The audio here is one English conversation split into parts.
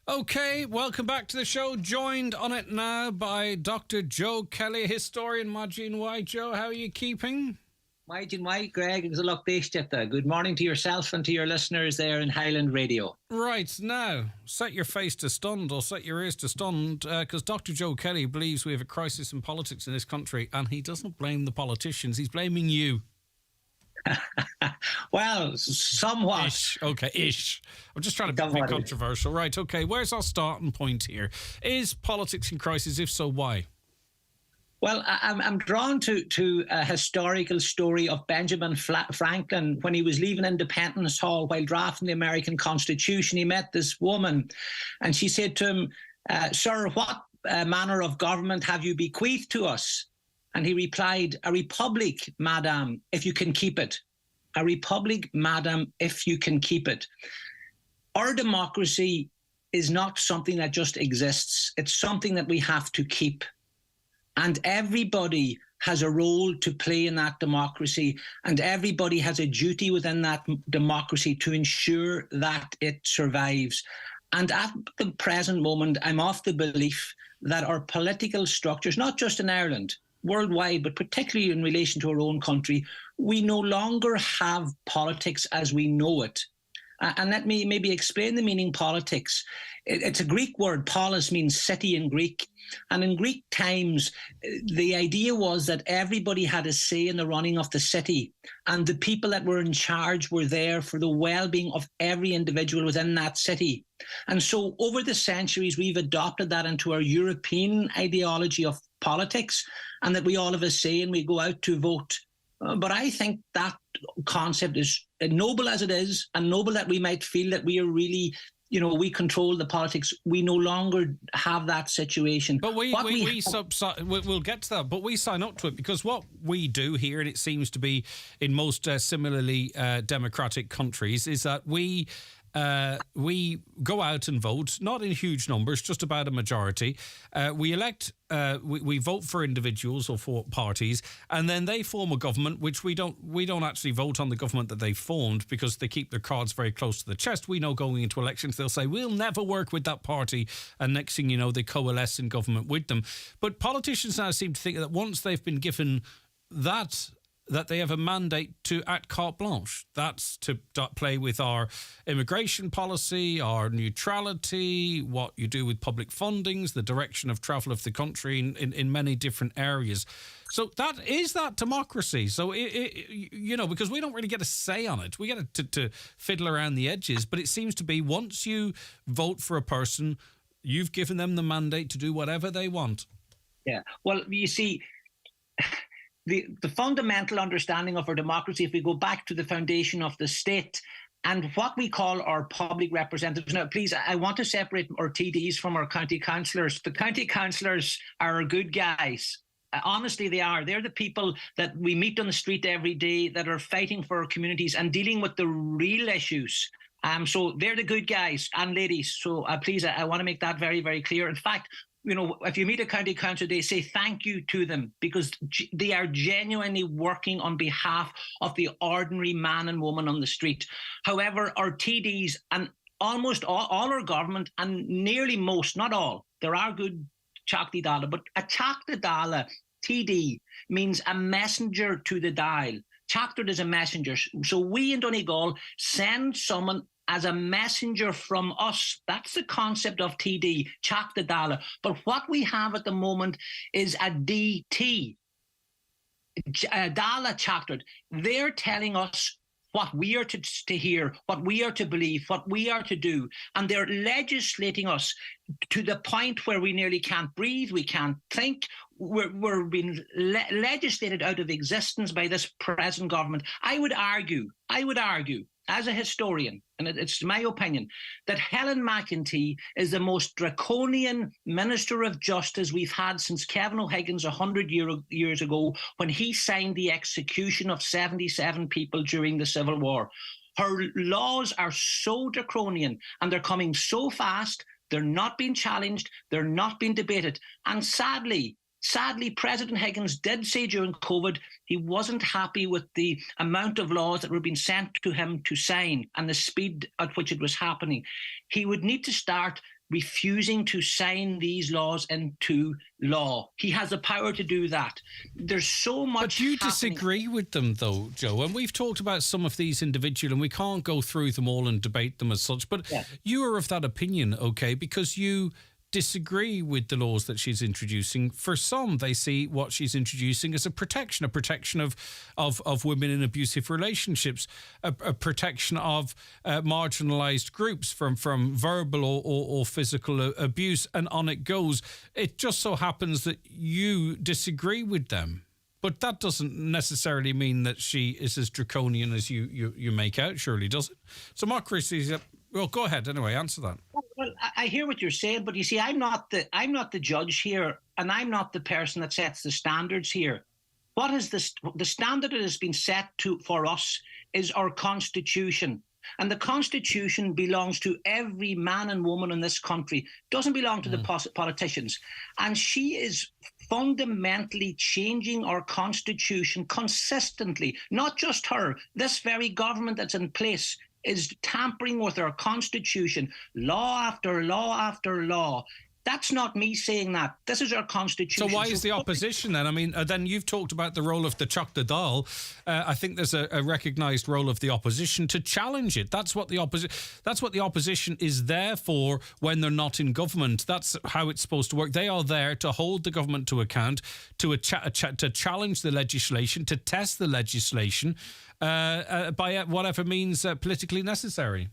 Okay, welcome back to the show. Joined on it now by Dr. Joe Kelly, historian. Majin White. Joe, how are you keeping? Majin White, Greg, it's a luck Good morning to yourself and to your listeners there in Highland Radio. Right, now, set your face to stunned or set your ears to stunned because Dr. Joe Kelly believes we have a crisis in politics in this country and he doesn't blame the politicians, he's blaming you. Well, somewhat. Ish. Okay, ish. I'm just trying to be controversial. Right, okay, where's our starting point here? Is politics in crisis? If so, why? Well, I'm drawn to a historical story of Benjamin Franklin. When he was leaving Independence Hall while drafting the American Constitution, he met this woman and she said to him, "Sir, what manner of government have you bequeathed to us?" And he replied, "A republic, madam, if you can keep it. A republic, madam, if you can keep it." Our democracy is not something that just exists. It's something that we have to keep. And everybody has a role to play in that democracy, and everybody has a duty within that democracy to ensure that it survives. And at the present moment, I'm of the belief that our political structures, not just in Ireland, worldwide, but particularly in relation to our own country, we no longer have politics as we know it. And let me maybe explain the meaning politics. It's a Greek word. Polis means city in Greek. And in Greek times, the idea was that everybody had a say in the running of the city. And the people that were in charge were there for the well-being of every individual within that city. And so over the centuries, we've adopted that into our European ideology of politics, and that we all have a say and we go out to vote. But I think that concept is noble as it is, and noble that we might feel that we are really, we control the politics. We no longer have that situation. But we'll get to that. But we sign up to it because what we do here, and it seems to be in most similarly democratic countries, is that we go out and vote, not in huge numbers, just about a majority. We elect, we vote for individuals or for parties, and then they form a government, which we don't actually vote on the government that they formed because they keep their cards very close to the chest. We know going into elections, they'll say, we'll never work with that party. And next thing you know, they coalesce in government with them. But politicians now seem to think that once they've been given that they have a mandate to act carte blanche. That's to play with our immigration policy, our neutrality, what you do with public fundings, the direction of travel of the country in many different areas. So that is that democracy. So, because we don't really get a say on it. We get to fiddle around the edges. But it seems to be once you vote for a person, you've given them the mandate to do whatever they want. Yeah. Well, you see, the fundamental understanding of our democracy, if we go back to the foundation of the state and what we call our public representatives. Now, please, I want to separate our TDs from our county councillors. The county councillors are good guys. Honestly, they are. They're the people that we meet on the street every day that are fighting for our communities and dealing with the real issues. So they're the good guys and ladies. So please, I want to make that very, very clear. In fact, if you meet a county councillor, they say thank you to them because they are genuinely working on behalf of the ordinary man and woman on the street. However, our TDs and almost all our government and nearly most, not all, there are good Teachta Dála, but a Teachta Dála, TD, means a messenger to the dial. Teachta is a messenger. So we in Donegal send someone as a messenger from us. That's the concept of TD, Teachta Dála. But what we have at the moment is a DT, Dála Teachta. They're telling us what we are to hear, what we are to believe, what we are to do. And they're legislating us to the point where we nearly can't breathe, we can't think. We're being legislated out of existence by this present government. I would argue, as a historian, and it's my opinion, that Helen McEntee is the most draconian Minister of Justice we've had since Kevin O'Higgins 100 years ago when he signed the execution of 77 people during the Civil War. Her laws are so draconian and they're coming so fast, they're not being challenged, they're not being debated. And sadly, President Higgins did say during COVID he wasn't happy with the amount of laws that were being sent to him to sign and the speed at which it was happening. He would need to start refusing to sign these laws into law. He has the power to do that. There's so much. But you disagree with them, though, Joe. And we've talked about some of these individual, and we can't go through them all and debate them as such. But you are of that opinion, okay, because you disagree with the laws that she's introducing. For some, they see what she's introducing as a protection of women in abusive relationships, a protection of marginalised groups from verbal or physical abuse, and on it goes. It just so happens that you disagree with them. But that doesn't necessarily mean that she is as draconian as you make out, surely, does it? So Mark Christie's... Well, go ahead. Anyway, answer that. Well, I hear what you're saying, but you see, I'm not the judge here, and I'm not the person that sets the standards here. What is the standard that has been set for us is our Constitution, and the Constitution belongs to every man and woman in this country. It doesn't belong to the politicians, and she is fundamentally changing our Constitution consistently. Not just her. This very government that's in place is tampering with our Constitution, law after law after law. That's not me saying that. This is our Constitution. So why is the opposition then? I mean, then you've talked about the role of the Chok da Dal. I think there's a recognised role of the opposition to challenge it. That's what the opposition is there for when they're not in government. That's how it's supposed to work. They are there to hold the government to account, to challenge the legislation, to test the legislation by whatever means politically necessary.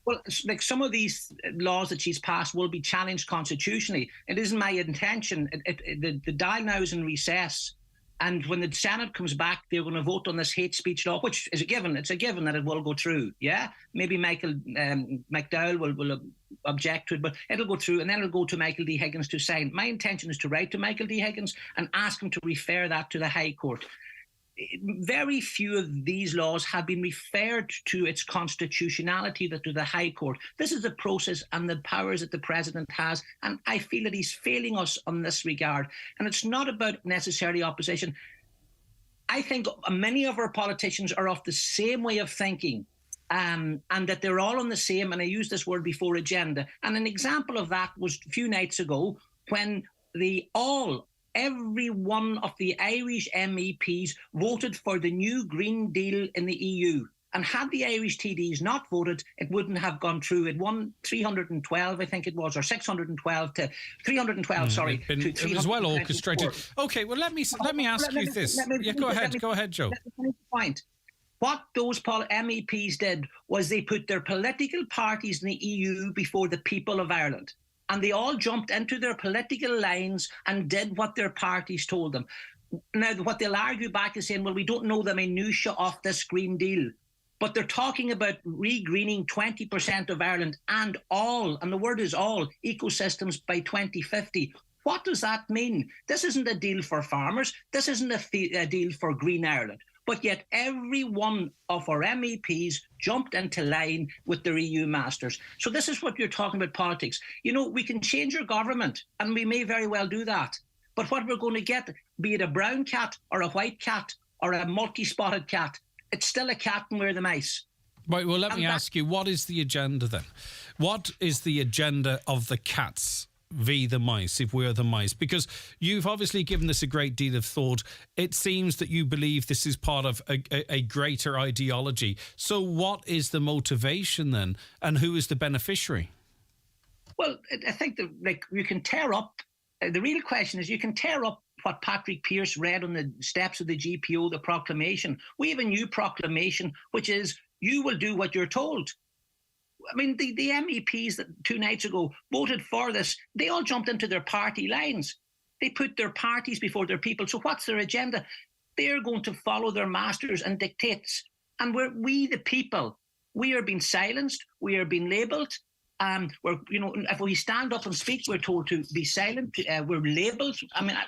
Well, like some of these laws that she's passed will be challenged constitutionally. It isn't my intention. The Dáil now is in recess, and when the Senate comes back, they're going to vote on this hate speech law, which is a given. It's a given that it will go through. Yeah, maybe Michael McDowell will object to it, but it'll go through, and then it'll go to Michael D. Higgins to sign. My intention is to write to Michael D. Higgins and ask him to refer that to the High Court. Very few of these laws have been referred to its constitutionality to the High Court. This is the process and the powers that the President has, and I feel that he's failing us on this regard. And it's not about necessarily opposition. I think many of our politicians are of the same way of thinking, and that they're all on the same, and I used this word before, agenda. And an example of that was a few nights ago when every one of the Irish MEPs voted for the new Green Deal in the EU. And had the Irish TDs not voted, it wouldn't have gone through. It won 312, I think it was, or 612 to 312. Sorry, it was well orchestrated. Okay, well let me ask you this. Go ahead, Joe. Point. What those MEPs did was they put their political parties in the EU before the people of Ireland. And they all jumped into their political lines and did what their parties told them. Now, what they'll argue back is saying, well, we don't know the minutiae of this Green Deal. But they're talking about re-greening 20% of Ireland and the word is all, ecosystems by 2050. What does that mean? This isn't a deal for farmers. This isn't a deal for Green Ireland. But yet every one of our MEPs jumped into line with their EU masters. So this is what you're talking about politics. You know, we can change our government, and we may very well do that. But what we're going to get, be it a brown cat or a white cat or a multi-spotted cat, it's still a cat and we're the mice. Right, well, let me ask you, what is the agenda then? What is the agenda of the cats v the mice, if we're the mice? Because you've obviously given this a great deal of thought. It seems that you believe this is part of a greater ideology. So what is the motivation then, and who is the beneficiary? Well, I think that you can tear up, the real question is you can tear up what Patrick Pearse read on the steps of the GPO, the proclamation. We have a new proclamation, which is you will do what you're told. I mean, the MEPs that 2 nights ago voted for this, they all jumped into their party lines. They put their parties before their people. So what's their agenda? They're going to follow their masters and dictates. And we the people, we are being silenced. We are being labelled. If we stand up and speak, we're told to be silent. We're labelled. I mean,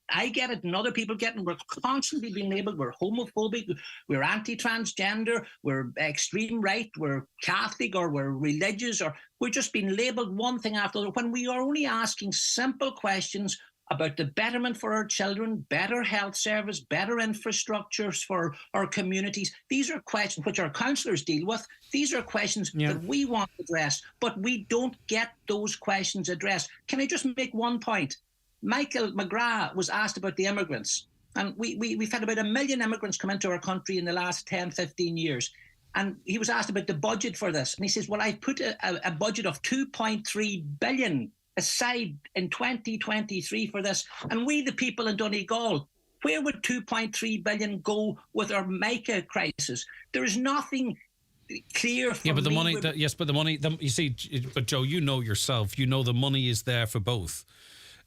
I get it, and other people get it. We're constantly being labelled. We're homophobic. We're anti-transgender. We're extreme right. We're Catholic, or we're religious, or we're just being labelled one thing after the other when we are only asking simple questions about the betterment for our children, better health service, better infrastructures for our communities. These are questions which our councillors deal with. These are questions that we want addressed, but we don't get those questions addressed. Can I just make one point? Michael McGrath was asked about the immigrants. And we've had about 1 million immigrants come into our country in the last 10, 15 years. And he was asked about the budget for this. And he says, well, I put a budget of 2.3 billion aside in 2023 for this. And we, the people in Donegal, where would 2.3 billion go with our mica crisis? There is nothing clear for but the money, you see, but Joe, you know yourself, you know the money is there for both.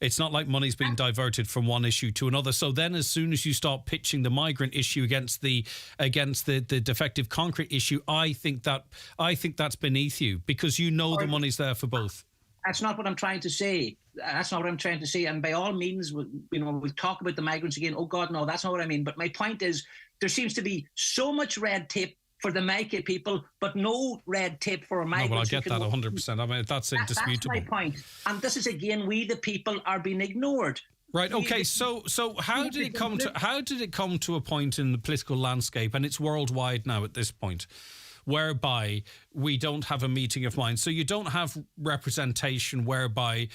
It's not like money's being diverted from one issue to another. So then as soon as you start pitching the migrant issue against the defective concrete issue, I think that's beneath you, because you know the money's there for both. That's not what I'm trying to say. That's not what I'm trying to say. And by all means, we'll talk about the migrants again. Oh God, no, that's not what I mean. But my point is, there seems to be so much red tape for the mica people, but no red tape for migrants. No, well, I get that 100%. I mean, that's indisputable. That's my point. And this is, again, we the people are being ignored. Right. Okay. So how did it come to a point in the political landscape, and it's worldwide now at this point, whereby we don't have a meeting of minds? So you don't have representation whereby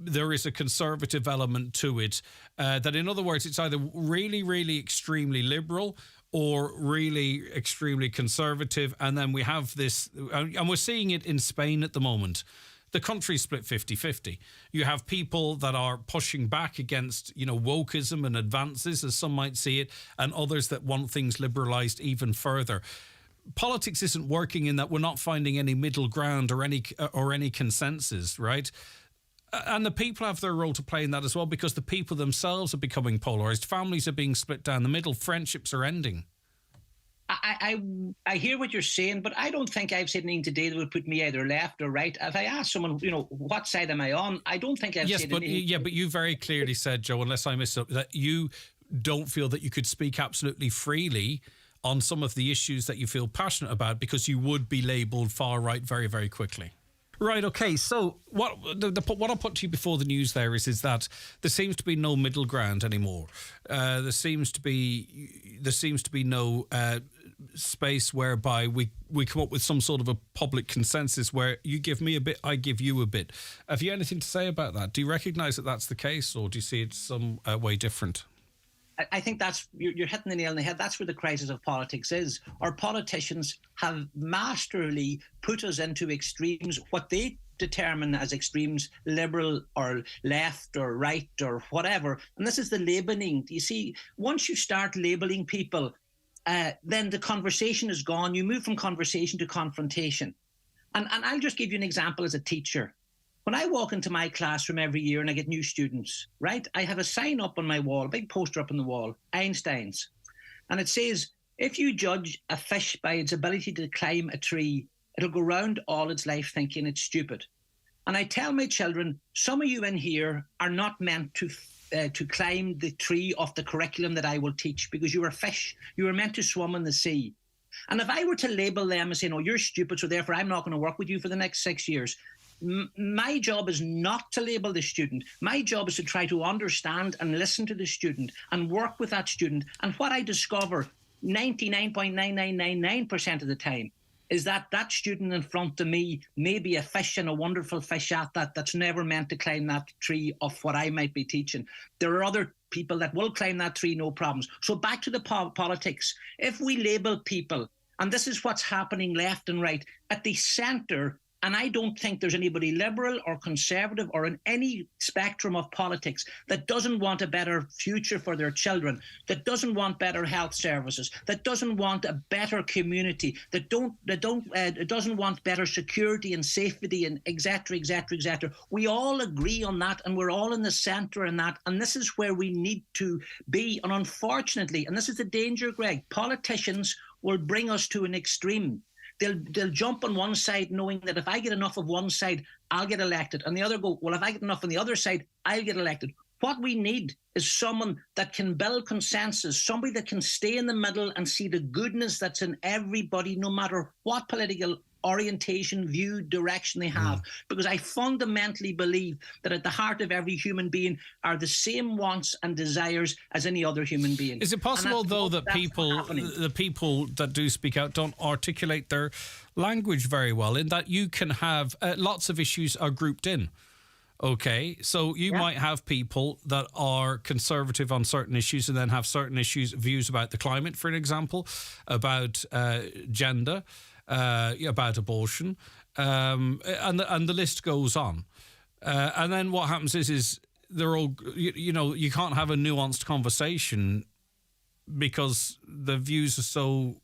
there is a conservative element to it. That, in other words, it's either really, really extremely liberal or really extremely conservative. And then we have this, and we're seeing it in Spain at the moment. The country's split 50-50. You have people that are pushing back against, wokeism and advances, as some might see it, and others that want things liberalised even further. Politics isn't working in that we're not finding any middle ground or any consensus, right? And the people have their role to play in that as well, because the people themselves are becoming polarised. Families are being split down the middle. Friendships are ending. I hear what you're saying, but I don't think I've said anything today that would put me either left or right. If I ask someone, what side am I on? I don't think I've said anything. Yeah, but you very clearly said, Joe, unless I missed up, that you don't feel that you could speak absolutely freely on some of the issues that you feel passionate about, because you would be labelled far right very, very quickly. Right, okay, so what I put to you before the news there is that there seems to be no middle ground anymore. There seems to be no space whereby we come up with some sort of a public consensus where you give me a bit, I give you a bit. Have you anything to say about that? Do you recognise that that's the case, or do you see it some way different? I think you're hitting the nail on the head. That's where the crisis of politics is. Our politicians have masterly put us into extremes, what they determine as extremes, liberal or left or right or whatever. And this is the labelling. You see, once you start labelling people, then the conversation is gone. You move from conversation to confrontation. And I'll just give you an example as a teacher. When I walk into my classroom every year and I get new students, right, I have a sign up on my wall, a big poster up on the wall, Einstein's. And it says, if you judge a fish by its ability to climb a tree, it'll go round all its life thinking it's stupid. And I tell my children, some of you in here are not meant to climb the tree of the curriculum that I will teach, because you are fish. You are meant to swim in the sea. And if I were to label them and say, no, you're stupid, so therefore I'm not going to work with you for the next 6 years, my job is not to label the student. My job is to try to understand and listen to the student and work with that student. And what I discover 99.9999% of the time is that student in front of me may be a fish, and a wonderful fish at that's never meant to climb that tree of what I might be teaching. There are other people that will climb that tree, no problems. So back to the politics. If we label people, and this is what's happening left and right, at the centre, and I don't think there's anybody liberal or conservative or in any spectrum of politics that doesn't want a better future for their children, that doesn't want better health services, that doesn't want a better community, that doesn't want better security and safety and et cetera, et cetera, et cetera. We all agree on that, and we're all in the centre in that, and this is where we need to be. And unfortunately, and this is the danger, Greg, politicians will bring us to an extreme. They'll jump on one side knowing that if I get enough of one side, I'll get elected. And the other go, well, if I get enough on the other side, I'll get elected. What we need is someone that can build consensus, somebody that can stay in the middle and see the goodness that's in everybody, no matter what political orientation, view, direction they have. Because I fundamentally believe that at the heart of every human being are the same wants and desires as any other human being. Is it possible, though, that the people that do speak out don't articulate their language very well, in that you can have lots of issues are grouped in? Okay, so you might have people that are conservative on certain issues and then have certain views about the climate, for an example, about gender, about abortion, and the list goes on. And then what happens is they're all, you can't have a nuanced conversation because the views are so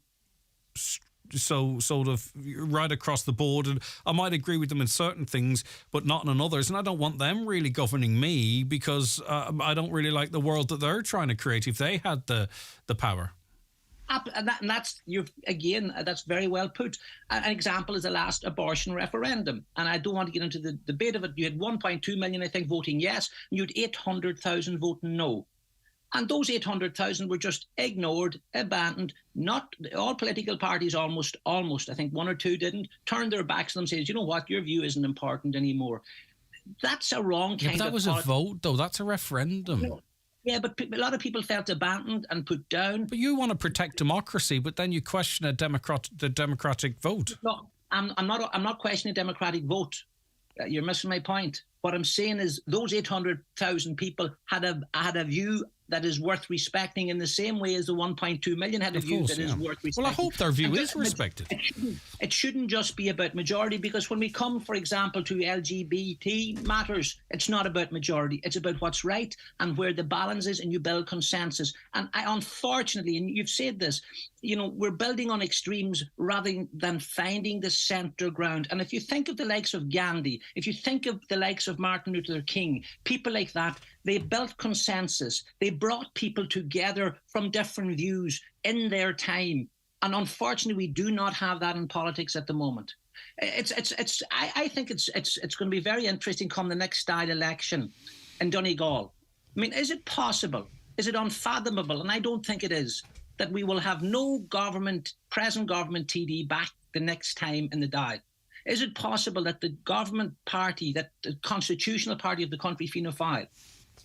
sort of right across the board, and I might agree with them in certain things but not in others, and I don't want them really governing me because I don't really like the world that they're trying to create if they had the power. And that's that's very well put. An example is the last abortion referendum, and I don't want to get into the debate of it. You had 1.2 million, I think, voting yes, and you had 800,000 voting no. And those 800,000 were just ignored, abandoned. Not all political parties, almost, I think one or two didn't, turned their backs on them, says, you know what, your view isn't important anymore. That's a wrong kind of... But that was a vote, though. That's a referendum. Yeah, but a lot of people felt abandoned and put down. But you want to protect democracy, but then you question the democratic vote. No, I'm not questioning a democratic vote. You're missing my point. What I'm saying is those 800,000 people had a view that is worth respecting in the same way as the 1.2 million had a view that is worth respecting. Well, I hope their view is respected. It shouldn't just be about majority, because when we come, for example, to LGBT matters, it's not about majority. It's about what's right and where the balance is, and you build consensus. And unfortunately, and you've said this, we're building on extremes rather than finding the centre ground. And if you think of the likes of Gandhi, if you think of the likes of Martin Luther King, people like that, they built consensus. They brought people together from different views in their time. And unfortunately, we do not have that in politics at the moment. I think it's going to be very interesting come the next style election in Donegal. I mean, is it possible? Is it unfathomable? And I don't think it is, that we will have no present government TD back the next time in the Dáil. Is it possible that the government party, that the constitutional party of the country, Fianna Fáil,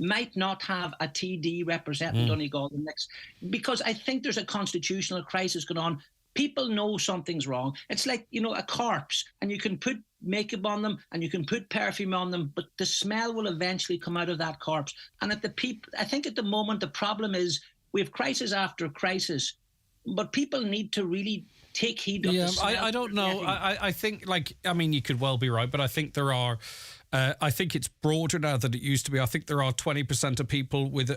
might not have a TD representing Donegal the next? Because I think there's a constitutional crisis going on. People know something's wrong. It's like, a corpse, and you can put makeup on them and you can put perfume on them, but the smell will eventually come out of that corpse. And I think at the moment the problem is we have crisis after crisis, but people need to really take heed of the smell. I don't know. I think, you could well be right, but I think there are... I think it's broader now than it used to be. I think there are 20% of people with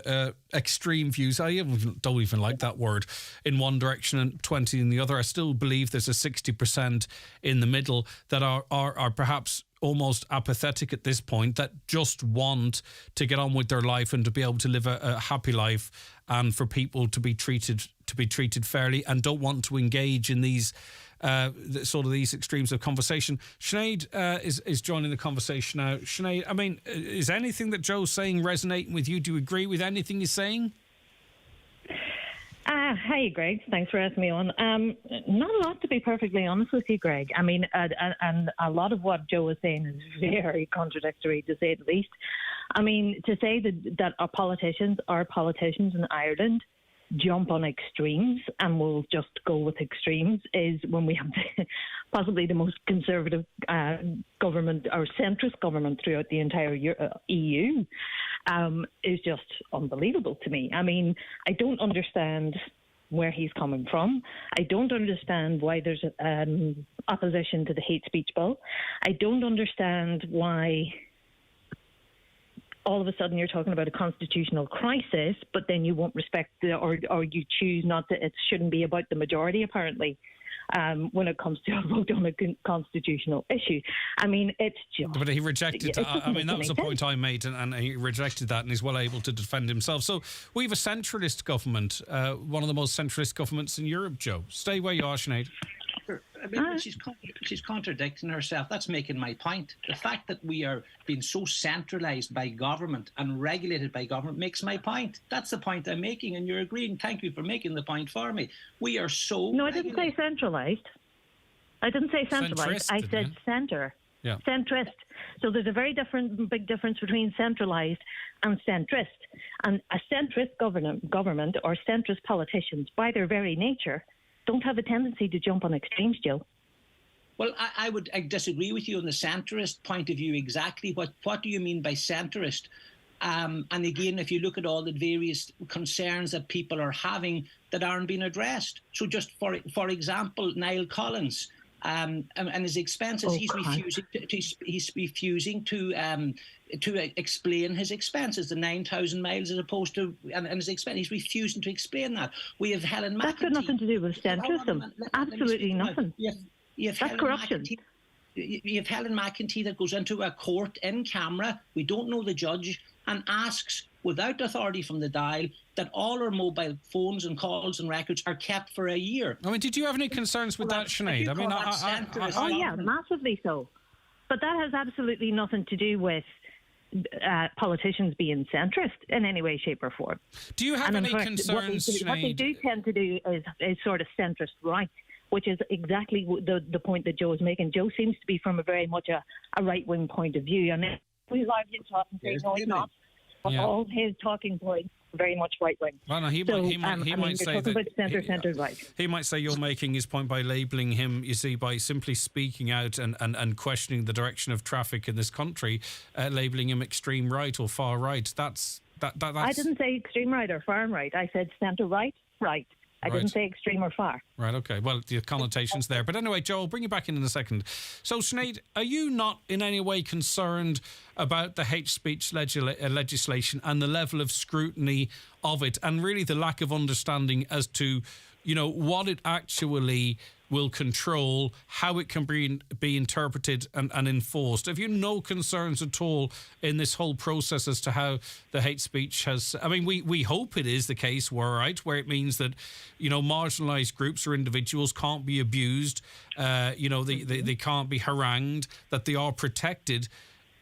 extreme views. I don't even like that word, in one direction and 20 in the other. I still believe there's a 60% in the middle that are perhaps almost apathetic at this point, that just want to get on with their life and to be able to live a happy life, and for people to be treated fairly, and don't want to engage in these these extremes of conversation. Sinead is joining the conversation now. Sinead, is anything that Joe's saying resonating with you? Do you agree with anything he's saying? Hi, Greg. Thanks for asking me on. Not a lot, to be perfectly honest with you, Greg. And a lot of what Joe was saying is very contradictory, to say the least. To say that our politicians in Ireland jump on extremes and we'll just go with extremes is when we have possibly the most conservative government or centrist government throughout the entire EU is just unbelievable to me. I don't understand where he's coming from. I don't understand why there's opposition to the hate speech bill. I don't understand why all of a sudden you're talking about a constitutional crisis, but then you won't respect or you choose not to. It shouldn't be about the majority, apparently, when it comes to a vote on a constitutional issue. It's just... But he rejected that. That was the point I made, and he rejected that, and he's well able to defend himself. So we have a centralist government, one of the most centralist governments in Europe, Joe. Stay where you are, Sinead. She's contradicting herself. That's making my point. The fact that we are being so centralised by government and regulated by government makes my point. That's the point I'm making, and you're agreeing. Thank you for making the point for me. We are so... No, I didn't say centralised. I didn't say centralised. I said centre. Yeah. Centrist. So there's a very big difference between centralised and centrist. And a centrist government or centrist politicians, by their very nature, don't have a tendency to jump on extremes, Joe. Well, I disagree with you on the centrist point of view exactly. What do you mean by centrist? And again, if you look at all the various concerns that people are having that aren't being addressed. So just for example, Niall Collins, and his expenses, he's refusing to explain his expenses, the 9,000 miles as opposed to and his expense. He's refusing to explain that. We have Helen McEntee. That's got nothing to do with centrism. Absolutely nothing. That's corruption. You have Helen McEntee that goes into a court in camera. We don't know the judge, and asks, without authority from the dial, that all our mobile phones and calls and records are kept for a year. I mean, did you have any concerns with that, Sinead? I mean, yeah, massively so. But that has absolutely nothing to do with politicians being centrist in any way, shape or form. Do you have any concerns, Sinead? What they do tend to do is sort of centrist right, which is exactly the point that Joe is making. Joe seems to be from a very much a right-wing point of view. I mean, we like him talk and say, no, he's not. Yeah. All his talking points very much right wing. Well, no, he might say that centre right. He might say you're making his point by labelling him. You see, by simply speaking out and questioning the direction of traffic in this country, labelling him extreme right or far right. That's. I didn't say extreme right or far right. I said centre right. I didn't say extreme or far. Right, okay. Well, the connotation's there. But anyway, Joe, I'll bring you back in a second. So, Sinead, are you not in any way concerned about the hate speech legislation and the level of scrutiny of it, and really the lack of understanding as to, what it actually will control, how it can be interpreted and enforced? Have you no concerns at all in this whole process as to how the hate speech has... I mean, we hope it is the case where it means that, marginalised groups or individuals can't be abused, they can't be harangued, that they are protected.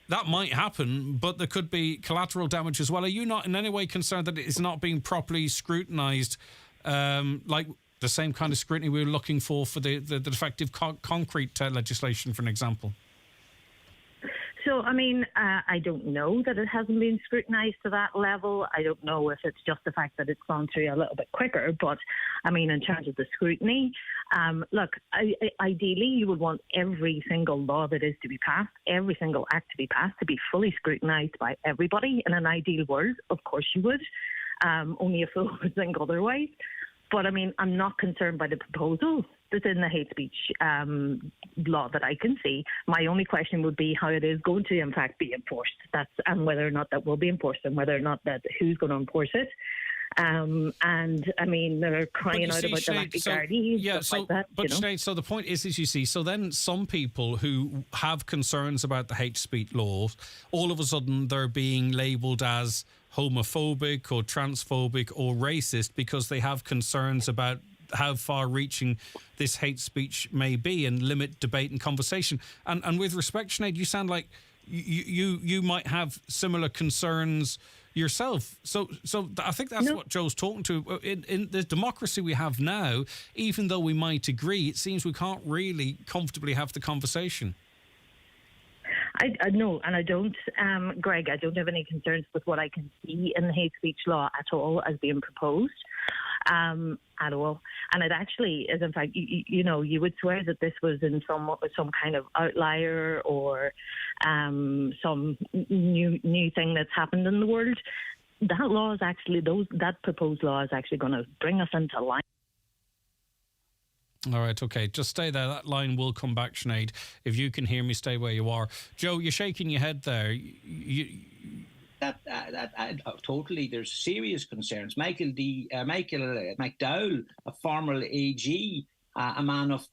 That might happen, but there could be collateral damage as well. Are you not in any way concerned that it is not being properly scrutinised, like the same kind of scrutiny we were looking for the defective concrete legislation, for an example? So, I mean, I don't know that it hasn't been scrutinised to that level. I don't know if it's just the fact that it's gone through a little bit quicker. But, I mean, in terms of the scrutiny, look, ideally you would want every single law that is to be passed, every single act to be passed, to be fully scrutinised by everybody. In an ideal world, of course you would. Only a fool would think otherwise. But, I mean, I'm not concerned by the proposals that's in the hate speech law that I can see. My only question would be how it is going to, in fact, be enforced. And whether or not that will be enforced, and whether or not who's going to enforce it. And, I mean, they're crying out about the lack of guarantees, stuff like that. But, Sinead, so the point is, as you see, so then some people who have concerns about the hate speech laws, all of a sudden they're being labelled as homophobic or transphobic or racist because they have concerns about how far-reaching this hate speech may be and limit debate and conversation. And with respect, Sinead, you sound like you might have similar concerns yourself. So I think that's what Joe's talking to. In the democracy we have now, even though we might agree, it seems we can't really comfortably have the conversation. I know, and I don't, Greg, I don't have any concerns with what I can see in the hate speech law at all as being proposed, at all. And it actually is, in fact, you would swear that this was in some kind of outlier or some new thing that's happened in the world. That law is actually, that proposed law is actually going to bring us into line. All right, okay. Just stay there. That line will come back, Sinead. If you can hear me, stay where you are. Joe, you're shaking your head there. Totally. There's serious concerns. Michael McDowell, a former AG, a man of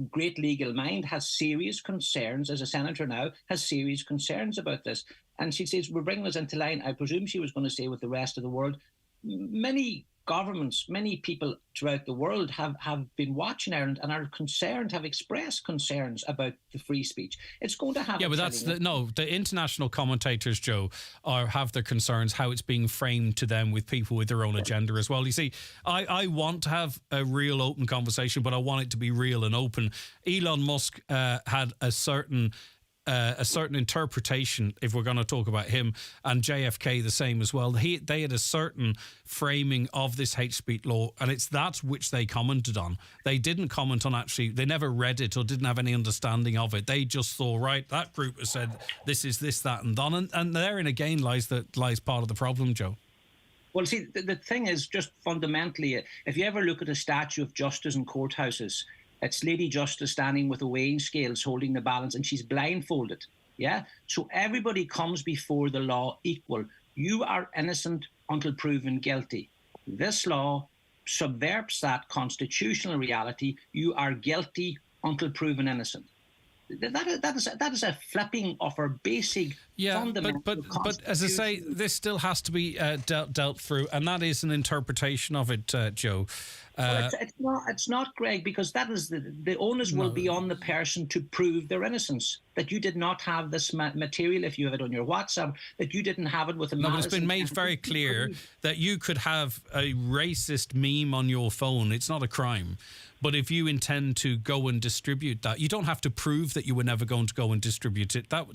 great legal mind, has serious concerns, as a senator now, has serious concerns about this. And she says, we're bringing us into line. I presume she was going to say with the rest of the world. Many governments, many people throughout the world have been watching Ireland and are concerned, have expressed concerns about the free speech. It's going to have. Yeah, but the international commentators, Joe, have their concerns how it's being framed to them with people with their own agenda as well. You see, I want to have a real open conversation, but I want it to be real and open. Elon Musk had a certain interpretation, if we're going to talk about him, and JFK the same as well. They had a certain framing of this hate speech law, and it's that which they commented on. They didn't comment on they never read it or didn't have any understanding of it. They just thought, right, that group has said this is this, that, and done, and therein again lies part of the problem, Joe. Well, see, the thing is, just fundamentally, if you ever look at a statue of justice in courthouses, it's Lady Justice standing with the weighing scales holding the balance, and she's blindfolded. Yeah? So everybody comes before the law equal. You are innocent until proven guilty. This law subverts that constitutional reality. You are guilty until proven innocent. That is a flipping of our basic fundamental. But as I say, this still has to be dealt through, and that is an interpretation of it, Joe. Well, it's not, Greg, because that is the onus will be on the person to prove their innocence. That you did not have this material, if you have it on your WhatsApp, that you didn't have it with a No, but it's been made very clear that you could have a racist meme on your phone. It's not a crime. But if you intend to go and distribute that, you don't have to prove that you were never going to go and distribute it. I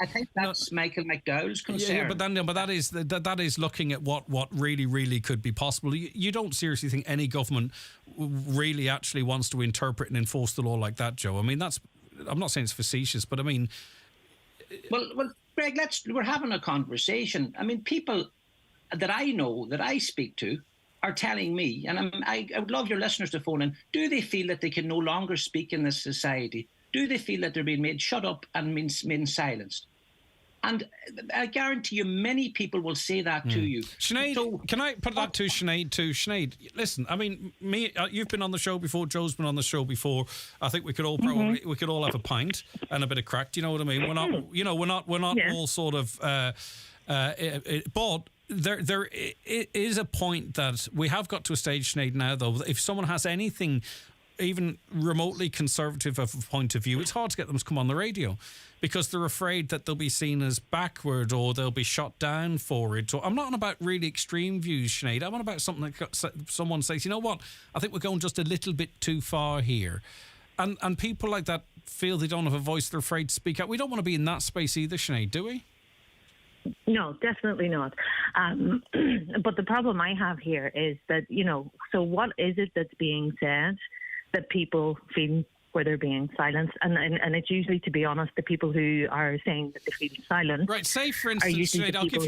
think that's Michael McDowell's concern. Yeah, but that is looking at what really could be possible. You don't seriously think any government really actually wants to interpret and enforce the law like that, Joe? I mean, I'm not saying it's facetious, but I mean, well, Greg, we're having a conversation. I mean, people that I know, that I speak to, are telling me, and I would love your listeners to phone in, do they feel that they can no longer speak in this society? Do they feel that they're being made shut up and being silenced? And I guarantee you many people will say that to you. Sinead, can I put that to Sinead too? Sinead, listen, I mean, you've been on the show before, Joe's been on the show before. I think we could all we could all have a pint and a bit of crack. Do you know what I mean? We're not all sort of but there is a point that we have got to a stage, Sinead, now, though, that if someone has anything even remotely conservative of a point of view, it's hard to get them to come on the radio because they're afraid that they'll be seen as backward or they'll be shot down for it. So I'm not on about really extreme views, Sinead. I'm on about something that someone says, you know what, I think we're going just a little bit too far here. And people like that feel they don't have a voice, they're afraid to speak out. We don't want to be in that space either, Sinead, do we? No, definitely not. But the problem I have here is that, so what is it that's being said that people feel where they're being silenced? And it's usually, to be honest, the people who are saying that they're feeling silent. Right, say for instance, Sinead, I'll give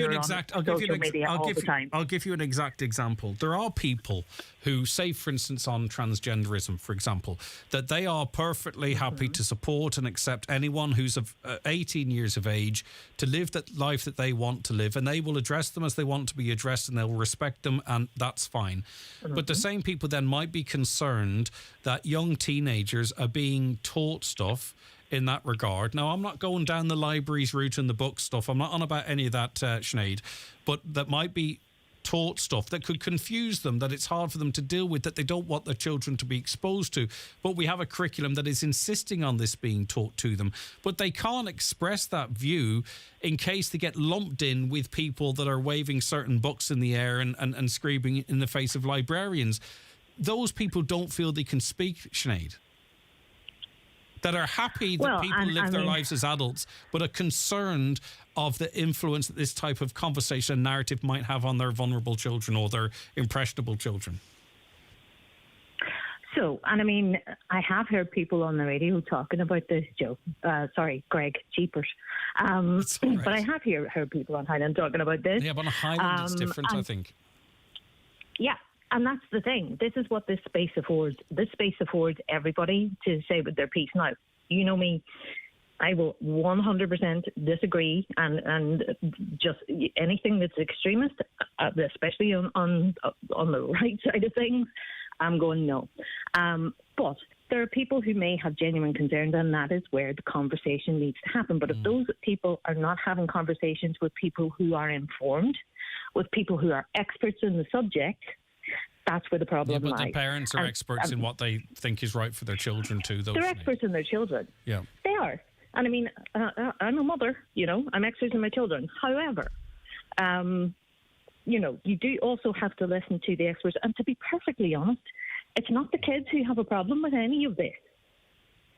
you an exact example. There are people who say, for instance, on transgenderism, for example, that they are perfectly happy to support and accept anyone who's of 18 years of age to live that life that they want to live, and they will address them as they want to be addressed, and they'll respect them, and that's fine. But the same people then might be concerned that young teenagers are being taught stuff in that regard. Now, I'm not going down the libraries route and the book stuff. I'm not on about any of that, Sinead, but that might be taught stuff that could confuse them, that it's hard for them to deal with, that they don't want their children to be exposed to. But we have a curriculum that is insisting on this being taught to them. But they can't express that view in case they get lumped in with people that are waving certain books in the air and screaming in the face of librarians. Those people don't feel they can speak, Sinead. That are happy that people live their lives as adults, but are concerned of the influence that this type of conversation and narrative might have on their vulnerable children or their impressionable children. So, and I mean, I have heard people on the radio talking about this, Joe. Sorry, Greg, jeepers. But I have heard people on Highland talking about this. Yeah, but on Highland it's different, I think. Yeah. And that's the thing. This is what this space affords. This space affords everybody to say with their piece. Now, you know me, I will 100% disagree, and just anything that's extremist, especially on the right side of things, I'm going no. But there are people who may have genuine concerns, and that is where the conversation needs to happen. But if those people are not having conversations with people who are informed, with people who are experts in the subject, That's where the problem but lies. the parents are experts in what they think is right for their children too, though. They're experts in their children. Yeah. They are. And I mean, I'm a mother, I'm expert in my children. However, you do also have to listen to the experts. And to be perfectly honest, it's not the kids who have a problem with any of this.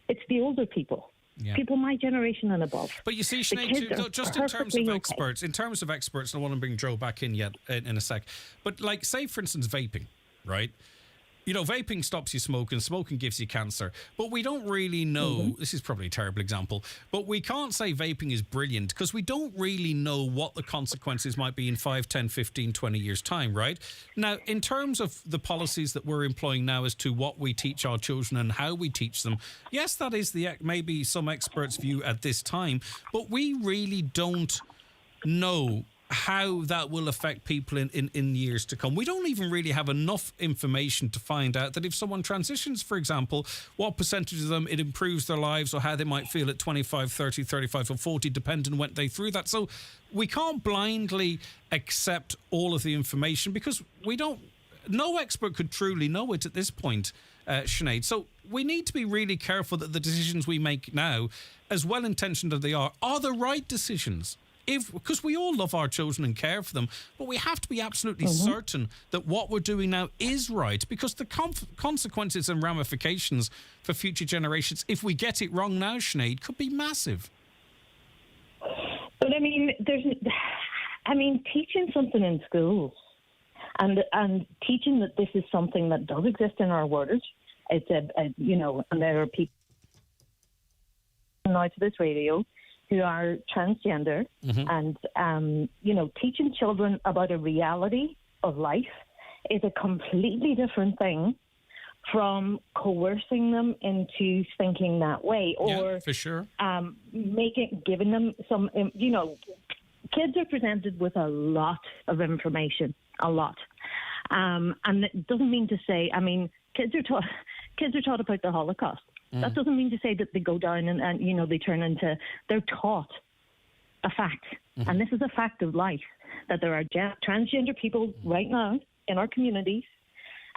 It's the older people. Yeah. People my generation and above. But you see, Sinead, just in terms of experts, and I want to bring Joe back in in a sec. But like, say, for instance, vaping, right? Vaping stops you smoking. Smoking gives you cancer. But we don't really know, this is probably a terrible example, but we can't say vaping is brilliant because we don't really know what the consequences might be in 5, 10, 15, 20 years' time, right? Now, in terms of the policies that we're employing now as to what we teach our children and how we teach them, yes, that is maybe some experts' view at this time, but we really don't know how that will affect people in years to come. We don't even really have enough information to find out that if someone transitions, for example, what percentage of them it improves their lives or how they might feel at 25, 30, 35 or 40, depending on when they through that. So we can't blindly accept all of the information because no expert could truly know it at this point, Sinead. So we need to be really careful that the decisions we make now, as well-intentioned as they are the right decisions. Because we all love our children and care for them, but we have to be absolutely certain that what we're doing now is right, because the consequences and ramifications for future generations, if we get it wrong now, Sinead, could be massive. But I mean, teaching something in schools and teaching that this is something that does exist in our world. It's and there are people now to this radio who are transgender, and teaching children about a reality of life is a completely different thing from coercing them into thinking that way, or for sure, giving them some. Kids are presented with a lot of information, and it doesn't mean to say. I mean, kids are taught about the Holocaust. That doesn't mean to say that they go down and they turn into... They're taught a fact. And this is a fact of life, that there are transgender people right now in our communities,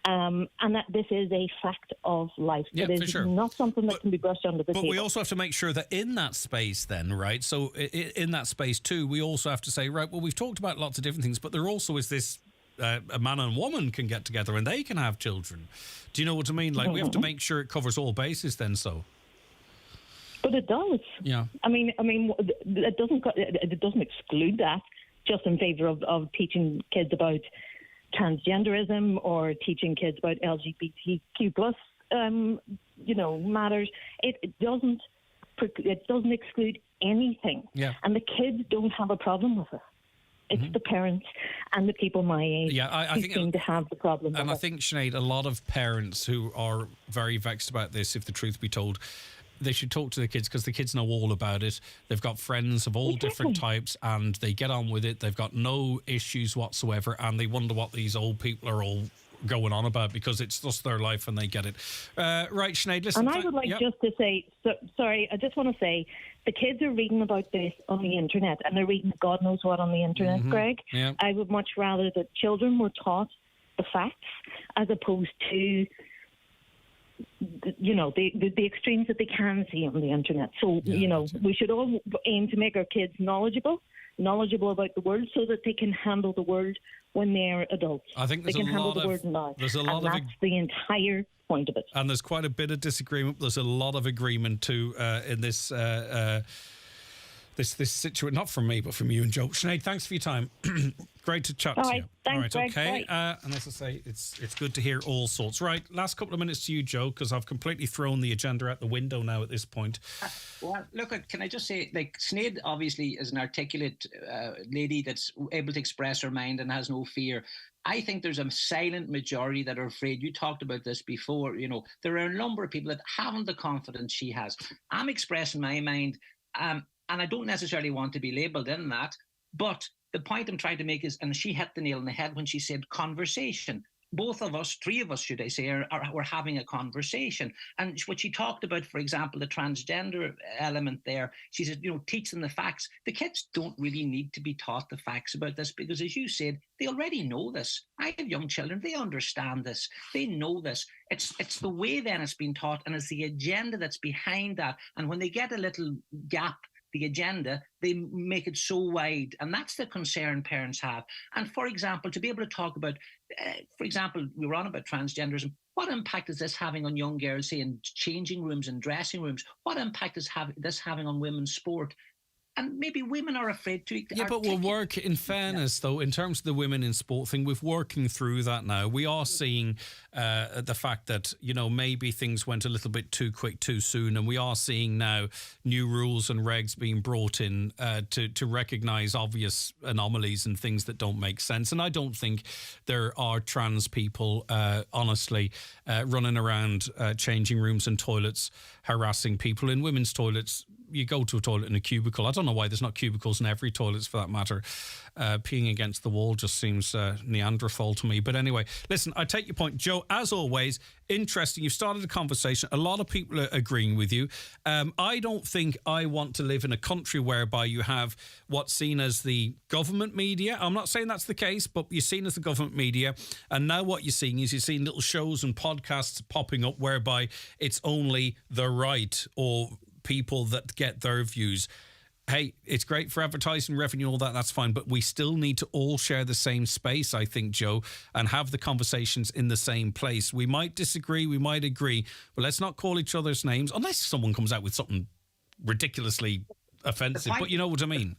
and that this is a fact of life. Yeah, it is not something that can be brushed under the table. But we also have to make sure that in that space then, right, so in that space too, we also have to say, right, well, we've talked about lots of different things, but there also is this... a man and woman can get together and they can have children. Do you know what I mean? Like, we have to make sure it covers all bases then, so. But it does. Yeah. I mean, it doesn't exclude that just in favour of teaching kids about transgenderism or teaching kids about LGBTQ plus, matters. It doesn't exclude anything. Yeah. And the kids don't have a problem with it. It's the parents and the people my age who seem to have the problem. And I think, Sinead, a lot of parents who are very vexed about this, if the truth be told, they should talk to the kids because the kids know all about it. They've got friends of all different types and they get on with it. They've got no issues whatsoever and they wonder what these old people are all going on about because it's just their life and they get it. Right, Sinead, listen. And I would like just to say, I just want to say, the kids are reading about this on the internet and they're reading God knows what on the internet, Greg. Yeah. I would much rather that children were taught the facts as opposed to the extremes that they can see on the internet. So, we should all aim to make our kids knowledgeable about the world so that they can handle the world when they're adults. I think that's the entire point of it. And there's quite a bit of disagreement. There's a lot of agreement too in this this situation, not from me, but from you and Joe. Sinead, thanks for your time. Great to chat to you. Thanks, all right, Greg, okay. And as I say, it's good to hear all sorts. Right, last couple of minutes to you, Joe, because I've completely thrown the agenda out the window now at this point. Well, look, can I just say, like, Sinead obviously is an articulate lady that's able to express her mind and has no fear. I think there's a silent majority that are afraid. You talked about this before. There are a number of people that haven't the confidence she has. I'm expressing my mind, and I don't necessarily want to be labelled in that, but the point I'm trying to make is, and she hit the nail on the head when she said conversation. both of us, three of us, should I say, we're having a conversation. And what she talked about, for example, the transgender element there, she said, teach them the facts. The kids don't really need to be taught the facts about this because, as you said, they already know this. I have young children. They understand this. They know this. It's the way then it's been taught, and it's the agenda that's behind that. And when they get a little gap, the agenda, they make it so wide. And that's the concern parents have. And for example, to be able to talk about, for example, we were on about transgenderism. What impact is this having on young girls, say, in changing rooms and dressing rooms? What impact is this having on women's sport? And maybe women are afraid to... Yeah, but we'll work, in fairness, though, in terms of the women in sport thing, we're working through that now. We are seeing the fact that, maybe things went a little bit too quick, too soon, and we are seeing now new rules and regs being brought in to recognise obvious anomalies and things that don't make sense. And I don't think there are trans people, honestly, running around changing rooms and toilets, harassing people in women's toilets. You go to a toilet in a cubicle. I don't know why there's not cubicles in every toilet for that matter. Peeing against the wall just seems Neanderthal to me. But anyway, listen, I take your point. Joe, as always, interesting. You've started a conversation. A lot of people are agreeing with you. I don't think I want to live in a country whereby you have what's seen as the government media. I'm not saying that's the case, but you're seen as the government media. And now what you're seeing is you're seeing little shows and podcasts popping up whereby it's only the right or people that get their views. Hey, it's great for advertising revenue, all that, that's fine, but we still need to all share the same space, I think, Joe, and have the conversations in the same place. We might disagree, we might agree, but let's not call each other's names, unless someone comes out with something ridiculously offensive, but you know what I mean.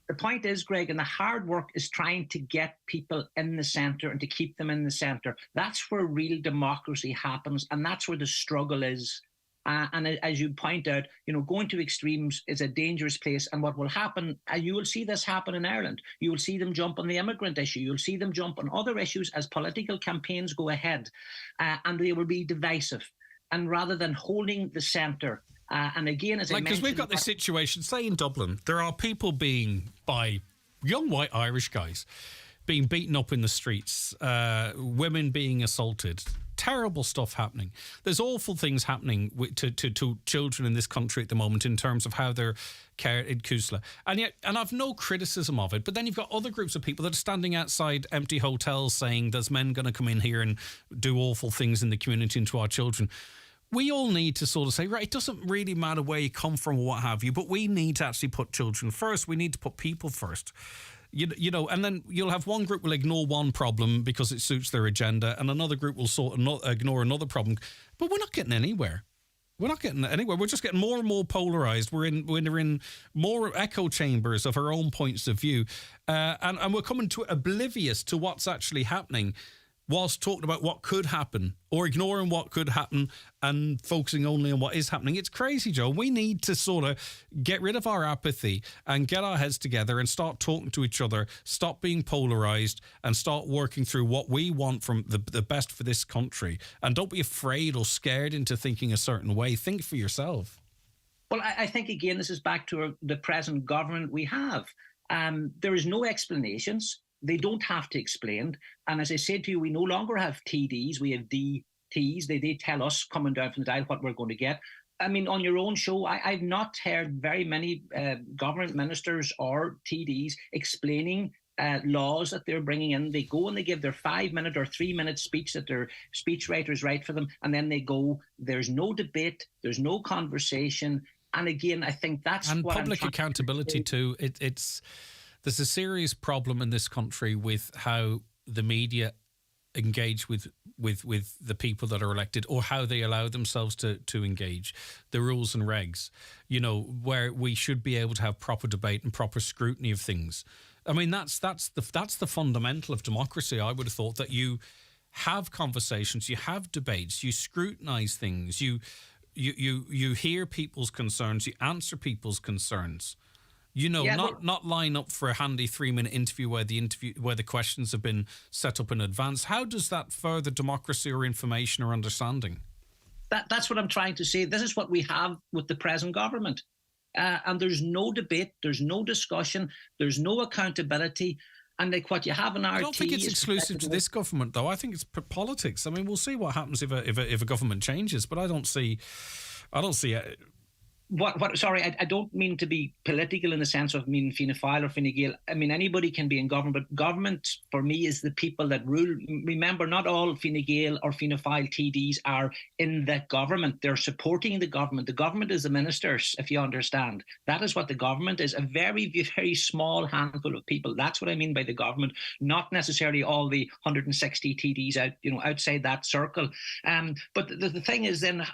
The point is, Greg, and the hard work is trying to get people in the centre and to keep them in the centre. That's where real democracy happens, and that's where the struggle is. And as you point out, going to extremes is a dangerous place. And what will happen, and you will see this happen in Ireland, you will see them jump on the immigrant issue. You'll see them jump on other issues as political campaigns go ahead. And they will be divisive. And rather than holding the centre, and again, as I mentioned... Because we've got this situation, say in Dublin, there are people by young white Irish guys being beaten up in the streets, women being assaulted, terrible stuff happening. There's awful things happening to children in this country at the moment in terms of how they're cared in Kusla. And I've no criticism of it, but then you've got other groups of people that are standing outside empty hotels saying there's men going to come in here and do awful things in the community and to our children. We all need to sort of say, right, it doesn't really matter where you come from or what have you, but we need to actually put children first. We need to put people first. And then you'll have one group will ignore one problem because it suits their agenda, and another group will ignore another problem. But we're not getting anywhere. We're not getting anywhere. We're just getting more and more polarized. We're in more echo chambers of our own points of view, and we're coming to oblivious to what's actually happening, whilst talking about what could happen or ignoring what could happen and focusing only on what is happening. It's crazy, Joe. We need to sort of get rid of our apathy and get our heads together and start talking to each other, stop being polarised and start working through what we want from the best for this country. And don't be afraid or scared into thinking a certain way. Think for yourself. Well, I think, again, this is back to the present government we have. There is no explanations. They don't have to explain. And as I said to you, we no longer have TDs, we have DTs. They tell us coming down from the dial what we're going to get. I mean, on your own show, I've not heard very many government ministers or TDs explaining laws that they're bringing in. They go and they give their 5-minute or 3-minute speech that their speechwriters write for them, and then they go. There's no debate, there's no conversation. And again, I think that's and what public accountability too. There's a serious problem in this country with how the media engage with the people that are elected, or how they allow themselves to engage, the rules and regs, where we should be able to have proper debate and proper scrutiny of things. I mean, that's the fundamental of democracy. I would have thought that you have conversations, you have debates, you scrutinize things, you hear people's concerns, you answer people's concerns. Not line up for a handy 3-minute interview where the questions have been set up in advance. How does that further democracy or information or understanding? That's what I'm trying to say. This is what we have with the present government. And there's no debate, there's no discussion, there's no accountability. And like what you have in RT, I don't think it's exclusive to this government, though. I think it's politics. I mean, we'll see what happens if a government changes, but I don't see it. Sorry, I don't mean to be political in the sense of mean Fianna Fáil or Fine Gael. I mean, anybody can be in government, but government for me is the people that rule. Remember, not all Fine Gael or Fianna Fáil TDs are in the government. They're supporting the government. The government is the ministers, if you understand. That is what the government is, a very, very small handful of people. That's what I mean by the government, not necessarily all the 160 TDs outside that circle. But the thing is then,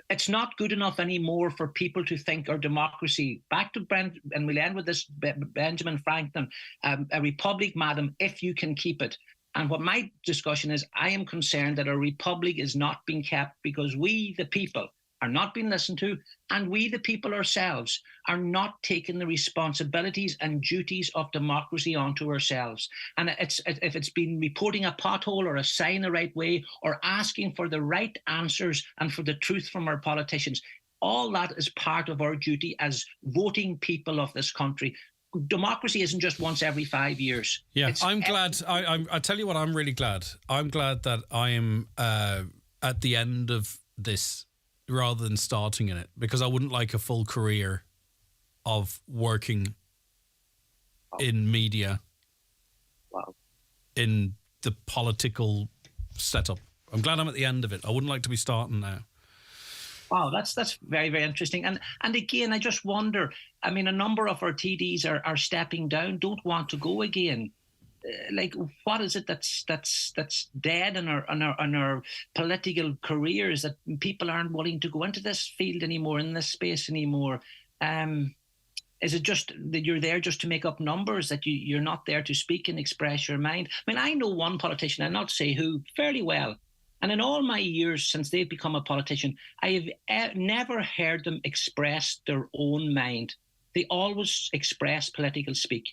it's not good enough anymore for people to think our democracy, back to Brent, and we'll end with this, Benjamin Franklin, a republic, madam, if you can keep it. And what my discussion is, I am concerned that a republic is not being kept because we, the people, are not being listened to, and we, the people ourselves, are not taking the responsibilities and duties of democracy onto ourselves. And if it's been reporting a pothole or a sign the right way or asking for the right answers and for the truth from our politicians, all that is part of our duty as voting people of this country. Democracy isn't just once every 5 years. Yeah, I'm glad. I tell you what, I'm really glad. I'm glad that I am at the end of this rather than starting in it, because I wouldn't like a full career of working in media, in the political setup. I'm glad I'm at the end of it. I wouldn't like to be starting now. Wow, that's very, very interesting. And again, I just wonder, I mean, a number of our TDs are stepping down, don't want to go again. Like, what is it that's dead in our political careers that people aren't willing to go into this field anymore, in this space anymore? Is it just that you're there just to make up numbers, that you're not there to speak and express your mind? I mean, I know one politician, I'll not say who, fairly well. And in all my years since they've become a politician, I have never heard them express their own mind. They always express political speak.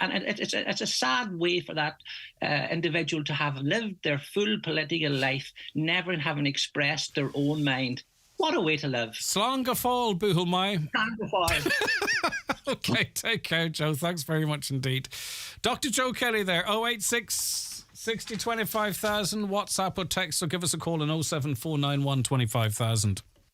And it's a sad way for that individual to have lived their full political life, never having expressed their own mind. What a way to live. Slán go fáil, Búthal Mai. Slán go fáil. Okay, take care, Joe. Thanks very much indeed. Dr. Joe Kelly there, 086 60 25,000, WhatsApp or text, or give us a call on 07491 25,000.